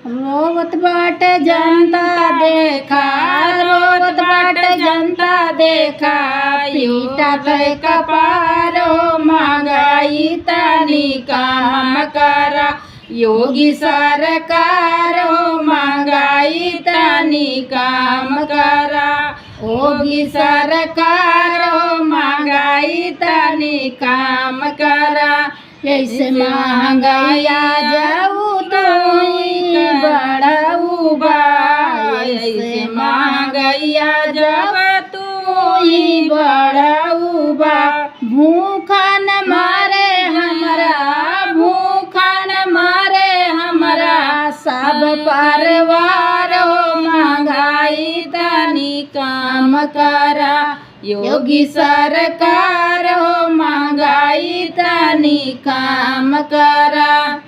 रोवत बाट जनता देखा, रोवत बाट जनता देखा, पीटत कपारो महंगाई तनी काम करा। योगी सरकार महंगाई तनी काम करा। योगी सरकार महंगाई तनी काम करा। ऐसे महंगाई जाऊ तो बढ़ाऊ बा, ऐसे महंगाई जब तू बढ़ाऊ बा। भूखा न मारे हमरा, भूखा न मारे हमरा, सब परिवार महंगाई तनी काम करा। योगी सरकार महंगाई तनी काम करा।